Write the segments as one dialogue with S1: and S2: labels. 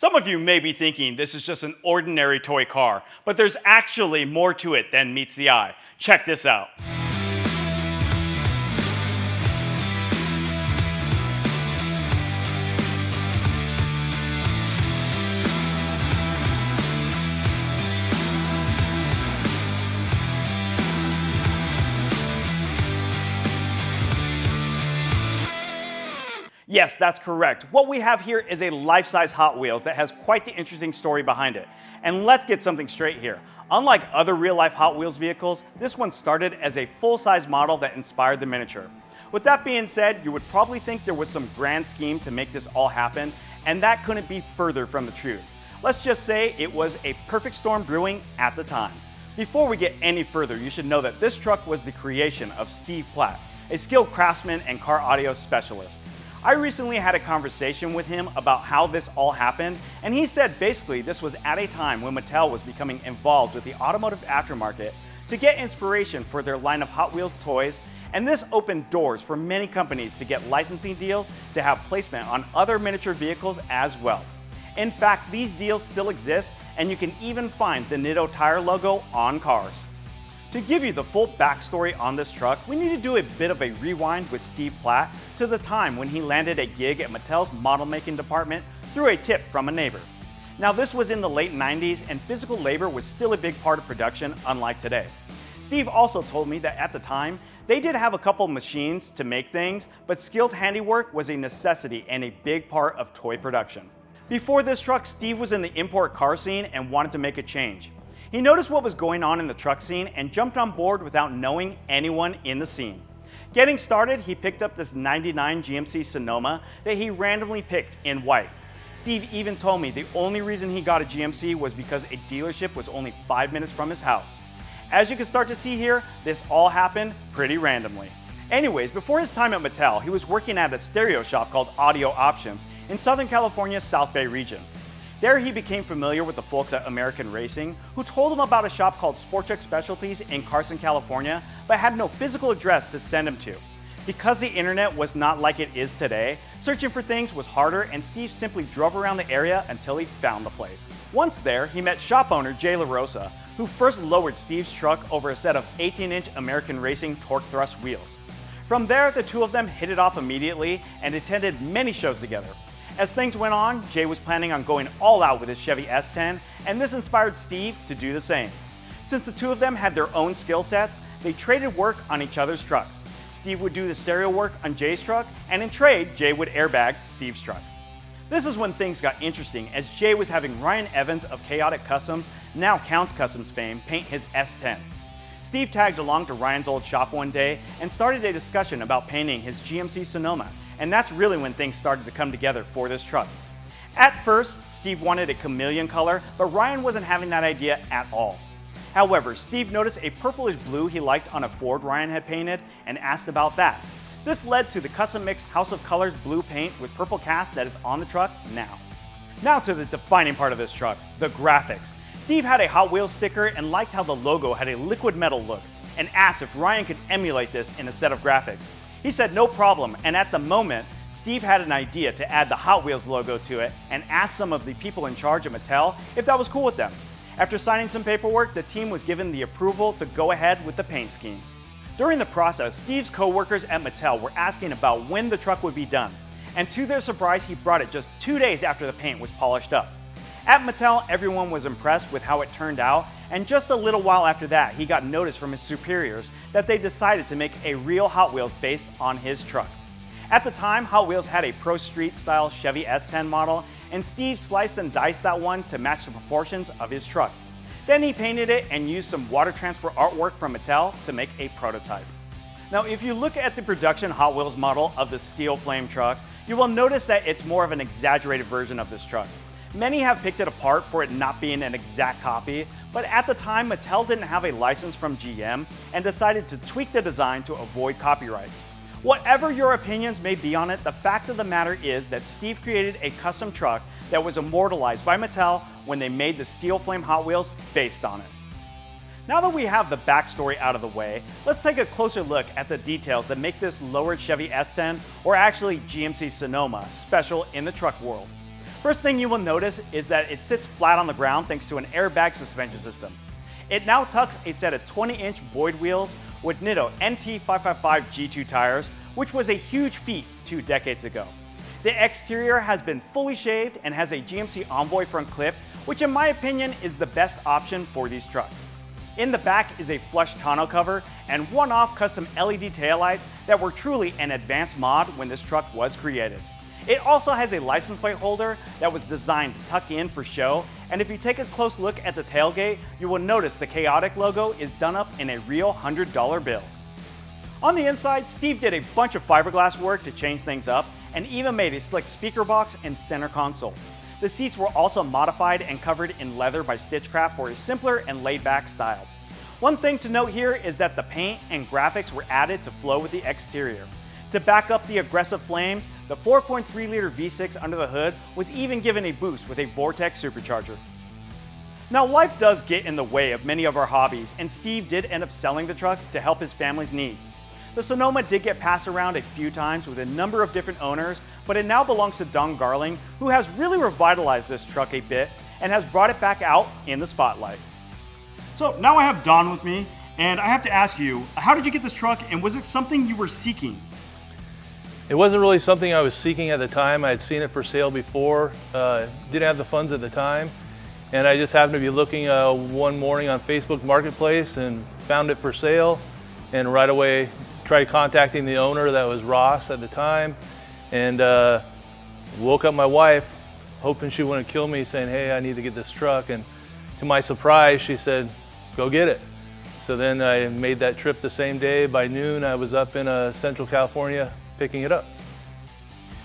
S1: Some of you may be thinking this is just an ordinary toy car, but there's actually more to it than meets the eye. Check this out. Yes, that's correct. What we have here is a life-size Hot Wheels that has quite the interesting story behind it. And let's get something straight here. Unlike other real-life Hot Wheels vehicles, this one started as a full-size model that inspired the miniature. With that being said, you would probably think there was some grand scheme to make this all happen, and that couldn't be further from the truth. Let's just say it was a perfect storm brewing at the time. Before we get any further, you should know that this truck was the creation of Steve Plat, a skilled craftsman and car audio specialist. I recently had a conversation with him about how this all happened, and he said basically this was at a time when Mattel was becoming involved with the automotive aftermarket to get inspiration for their line of Hot Wheels toys, and this opened doors for many companies to get licensing deals to have placement on other miniature vehicles as well. In fact, these deals still exist, and you can even find the Nitto Tire logo on cars. To give you the full backstory on this truck, we need to do a bit of a rewind with Steve Plat to the time when he landed a gig at Mattel's model making department through a tip from a neighbor. Now this was in the late 90s and physical labor was still a big part of production, unlike today. Steve also told me that at the time, they did have a couple machines to make things, but skilled handiwork was a necessity and a big part of toy production. Before this truck, Steve was in the import car scene and wanted to make a change. He noticed what was going on in the truck scene and jumped on board without knowing anyone in the scene. Getting started, he picked up this '99 GMC Sonoma that he randomly picked in white. Steve even told me the only reason he got a GMC was because a dealership was only 5 minutes from his house. As you can start to see here, this all happened pretty randomly. Anyways, before his time at Mattel, he was working at a stereo shop called Audio Options in Southern California's South Bay region. There he became familiar with the folks at American Racing, who told him about a shop called Sport Check Specialties in Carson, California, but had no physical address to send him to. Because the internet was not like it is today, searching for things was harder, and Steve simply drove around the area until he found the place. Once there, he met shop owner Jay LaRosa, who first lowered Steve's truck over a set of 18-inch American Racing torque thrust wheels. From there, the two of them hit it off immediately and attended many shows together. As things went on, Jay was planning on going all out with his Chevy S10, and this inspired Steve to do the same. Since the two of them had their own skill sets, they traded work on each other's trucks. Steve would do the stereo work on Jay's truck, and in trade, Jay would airbag Steve's truck. This is when things got interesting, as Jay was having Ryan Evans of Chaotic Customs, now Counts Customs fame, paint his S10. Steve tagged along to Ryan's old shop one day and started a discussion about painting his GMC Sonoma. And that's really when things started to come together for this truck. At first, Steve wanted a chameleon color, but Ryan wasn't having that idea at all. However, Steve noticed a purplish blue he liked on a Ford Ryan had painted and asked about that. This led to the custom mix House of Colors blue paint with purple cast that is on the truck now. Now to the defining part of this truck, the graphics. Steve had a Hot Wheels sticker and liked how the logo had a liquid metal look and asked if Ryan could emulate this in a set of graphics. He said no problem, and at the moment, Steve had an idea to add the Hot Wheels logo to it and asked some of the people in charge of Mattel if that was cool with them. After signing some paperwork, the team was given the approval to go ahead with the paint scheme. During the process, Steve's co-workers at Mattel were asking about when the truck would be done, and to their surprise, he brought it just 2 days after the paint was polished up. At Mattel, everyone was impressed with how it turned out, and just a little while after that, he got notice from his superiors that they decided to make a real Hot Wheels based on his truck. At the time, Hot Wheels had a Pro Street style Chevy S10 model, and Steve sliced and diced that one to match the proportions of his truck. Then he painted it and used some water transfer artwork from Mattel to make a prototype. Now, if you look at the production Hot Wheels model of the Steel Flame truck, you will notice that it's more of an exaggerated version of this truck. Many have picked it apart for it not being an exact copy, but at the time, Mattel didn't have a license from GM and decided to tweak the design to avoid copyrights. Whatever your opinions may be on it, the fact of the matter is that Steve created a custom truck that was immortalized by Mattel when they made the Steel Flame Hot Wheels based on it. Now that we have the backstory out of the way, let's take a closer look at the details that make this lowered Chevy S10, or actually GMC Sonoma, special in the truck world. First thing you will notice is that it sits flat on the ground thanks to an airbag suspension system. It now tucks a set of 20-inch Boyd wheels with Nitto NT555 G2 tires, which was a huge feat 2 decades ago. The exterior has been fully shaved and has a GMC Envoy front clip, which in my opinion is the best option for these trucks. In the back is a flush tonneau cover and one-off custom LED taillights that were truly an advanced mod when this truck was created. It also has a license plate holder that was designed to tuck in for show, and if you take a close look at the tailgate, you will notice the Chaotic logo is done up in a real $100 bill. On the inside, Steve did a bunch of fiberglass work to change things up and even made a slick speaker box and center console. The seats were also modified and covered in leather by Stitchcraft for a simpler and laid-back style. One thing to note here is that the paint and graphics were added to flow with the exterior. To back up the aggressive flames, the 4.3-liter V6 under the hood was even given a boost with a Vortex supercharger. Now, life does get in the way of many of our hobbies, and Steve did end up selling the truck to help his family's needs. The Sonoma did get passed around a few times with a number of different owners, but it now belongs to Don Garling, who has really revitalized this truck a bit and has brought it back out in the spotlight. So now I have Don with me, and I have to ask you, how did you get this truck, and was it something you were seeking?
S2: It wasn't really something I was seeking at the time. I had seen it for sale before, didn't have the funds at the time, and I just happened to be looking one morning on Facebook Marketplace and found it for sale, and right away tried contacting the owner, that was Ross at the time, and woke up my wife hoping she wouldn't kill me, saying, hey, I need to get this truck, and to my surprise she said, go get it. So then I made that trip the same day. By noon I was up in Central California picking it up.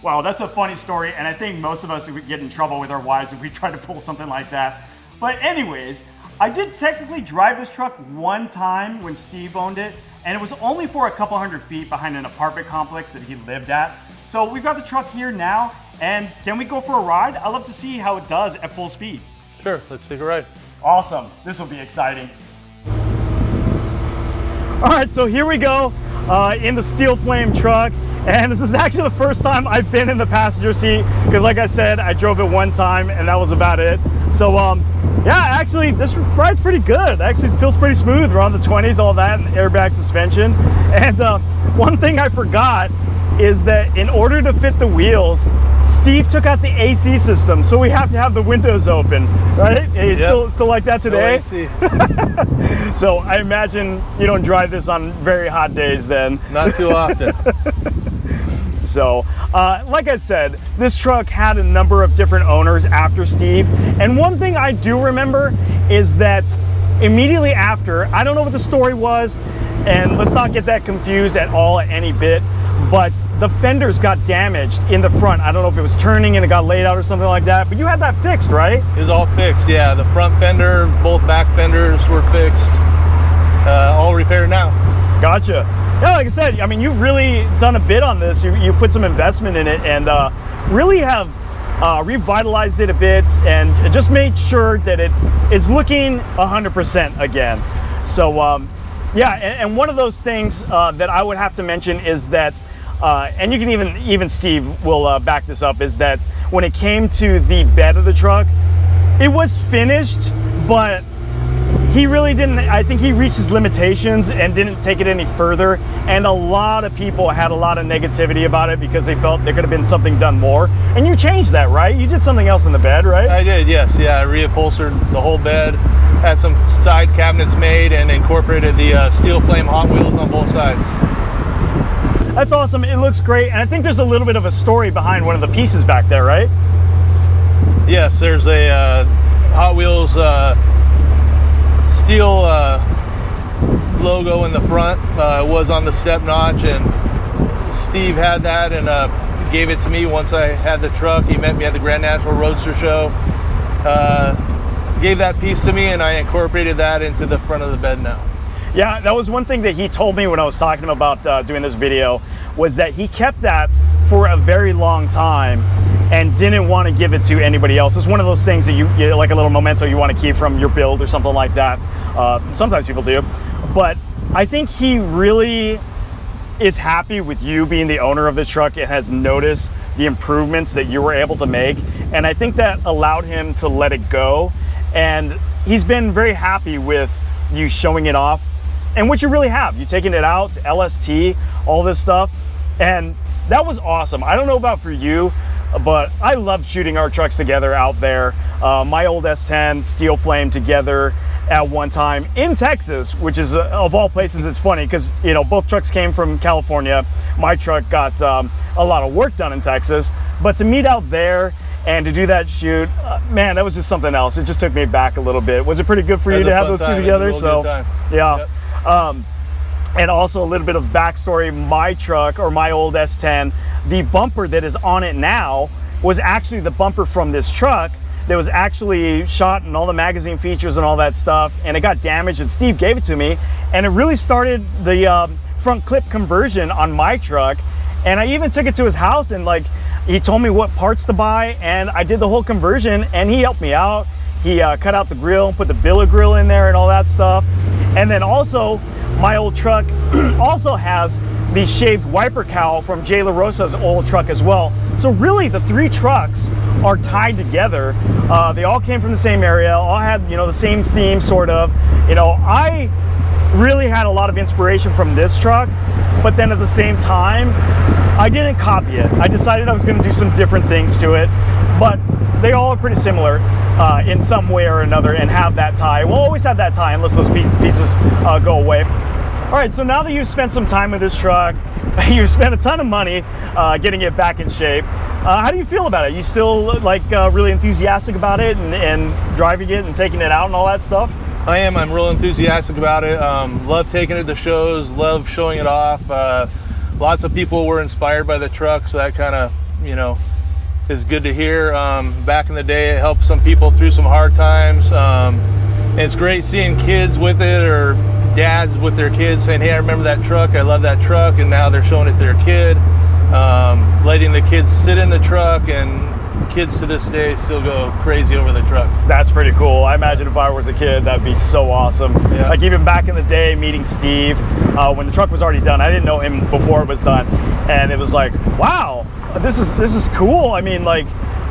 S1: Wow, that's a funny story, and I think most of us would get in trouble with our wives if we try to pull something like that. But anyways, I did technically drive this truck one time when Steve owned it, and it was only for a couple hundred feet behind an apartment complex that he lived at. So we've got the truck here now, and can we go for a ride? I'd love to see how it does at full speed.
S2: Sure, let's take a ride.
S1: Awesome, this will be exciting. All right, so here we go in the steel flame truck. And this is actually the first time I've been in the passenger seat because, like I said, I drove it one time and that was about it. So yeah, actually this ride's pretty good. Actually it feels pretty smooth. We're on the 20s, all that, and airbag suspension. And one thing I forgot is that in order to fit the wheels, Steve took out the AC system, so we have to have the windows open, right? It's yep. still like that today?
S2: No AC.
S1: So I imagine you don't drive this on very hot days then.
S2: Not too often.
S1: So, like I said, this truck had a number of different owners after Steve. And one thing I do remember is that immediately after, I don't know what the story was, and let's not get that confused at all at any bit, but the fenders got damaged in the front. I don't know if it was turning and it got laid out or something like that, but you had that fixed, right?
S2: It was all fixed, yeah. The front fender, both back fenders were fixed, all repaired now. Gotcha.
S1: Yeah, like I said, I mean, you've really done a bit on this. You put some investment in it and really have revitalized it a bit and just made sure that it is looking 100% again. So yeah, and one of those things that I would have to mention is that, and you can even Steve will back this up, is that when it came to the bed of the truck, it was finished, but he really didn't, I think he reached his limitations and didn't take it any further. And a lot of people had a lot of negativity about it because they felt there could have been something done more. And you changed that, right? You did something else in the bed, right?
S2: I did, yes. Yeah, I reupholstered the whole bed, had some side cabinets made, and incorporated the steel flame Hot Wheels on both sides.
S1: That's awesome. It looks great. And I think there's a little bit of a story behind one of the pieces back there, right?
S2: Yes, there's a Hot Wheels steel logo in the front. Was on the step notch, and Steve had that and gave it to me once I had the truck. He met me at the Grand National Roadster Show, gave that piece to me, and I incorporated that into the front of the bed now.
S1: Yeah, that was one thing that he told me when I was talking to him about doing this video, was that he kept that for a very long time and didn't want to give it to anybody else. It's one of those things that you like a little memento you want to keep from your build or something like that. Sometimes people do, but I think he really is happy with you being the owner of this truck and has noticed the improvements that you were able to make. And I think that allowed him to let it go. And he's been very happy with you showing it off, and what you really have. You taking it out to LST, all this stuff. And that was awesome. I don't know about for you, but I love shooting our trucks together out there. My old S10, steel flame together at one time in Texas, which is of all places. It's funny because, you know, both trucks came from California. My truck got a lot of work done in Texas, but to meet out there and to do that shoot, man, that was just something else. It just took me back a little bit. Was it pretty good for you to have those two together? So yeah. Yep. And also a little bit of backstory, my truck, or my old S10, the bumper that is on it now was actually the bumper from this truck that was actually shot and all the magazine features and all that stuff, and it got damaged, and Steve gave it to me, and it really started the front clip conversion on my truck. And I even took it to his house, and like, he told me what parts to buy, and I did the whole conversion, and he helped me out. He cut out the grill, put the billet grill in there and all that stuff. And then also, my old truck also has the shaved wiper cowl from Jay LaRosa's old truck as well. So really, the three trucks are tied together. They all came from the same area, all had, you know, the same theme, sort of. You know, I really had a lot of inspiration from this truck, but then at the same time, I didn't copy it. I decided I was going to do some different things to it, but they all are pretty similar in some way or another, and have that tie. We'll always have that tie unless those pieces go away. All right, so now that you've spent some time with this truck, you've spent a ton of money getting it back in shape. How do you feel about it? You still like really enthusiastic about it and driving it and taking it out and all that stuff?
S2: I am. I'm real enthusiastic about it. Love taking it to shows, love showing it off. Lots of people were inspired by the truck, so that kind of, you know, is good to hear. Back in the day, it helped some people through some hard times. And it's great seeing kids with it, or dads with their kids saying, hey, I remember that truck, I love that truck, and now they're showing it to their kid. Letting the kids sit in the truck, and kids to this day still go crazy over the truck. That's pretty cool. I imagine if I was a kid, that'd be so awesome. Yeah. Like even back in the day, meeting Steve, when the truck was already done, I didn't know him before it was done, and it was like, wow, this is cool. I mean, like,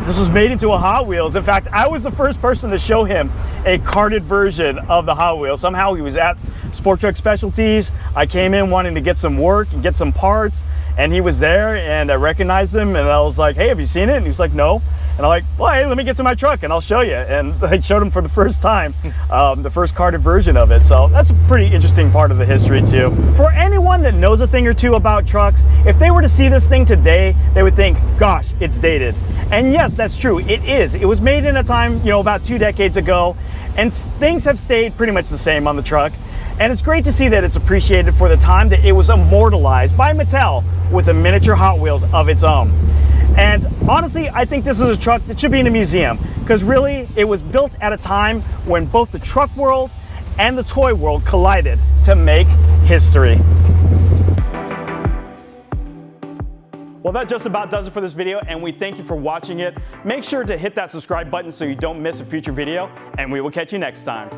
S2: this was made into a Hot Wheels. In fact, I was the first person to show him a karted version of the Hot Wheels. Somehow he was at Sport Truck Specialties. I came in wanting to get some work and get some parts, and he was there, and I recognized him, and I was like, hey, have you seen it? And he was like, no. And I'm like, well, hey, let me get to my truck and I'll show you. And I showed him for the first time, the first karted version of it. So that's a pretty interesting part of the history too. For anyone that knows a thing or two about trucks, if they were to see this thing today, they would think, gosh, it's dated. And yes, that's true, it is. It was made in a time, you know, about 2 decades ago, and things have stayed pretty much the same on the truck. And it's great to see that it's appreciated for the time that it was immortalized by Mattel with a miniature Hot Wheels of its own. And honestly, I think this is a truck that should be in a museum, because really, it was built at a time when both the truck world and the toy world collided to make history. Well, that just about does it for this video, and we thank you for watching it. Make sure to hit that subscribe button so you don't miss a future video, and we will catch you next time.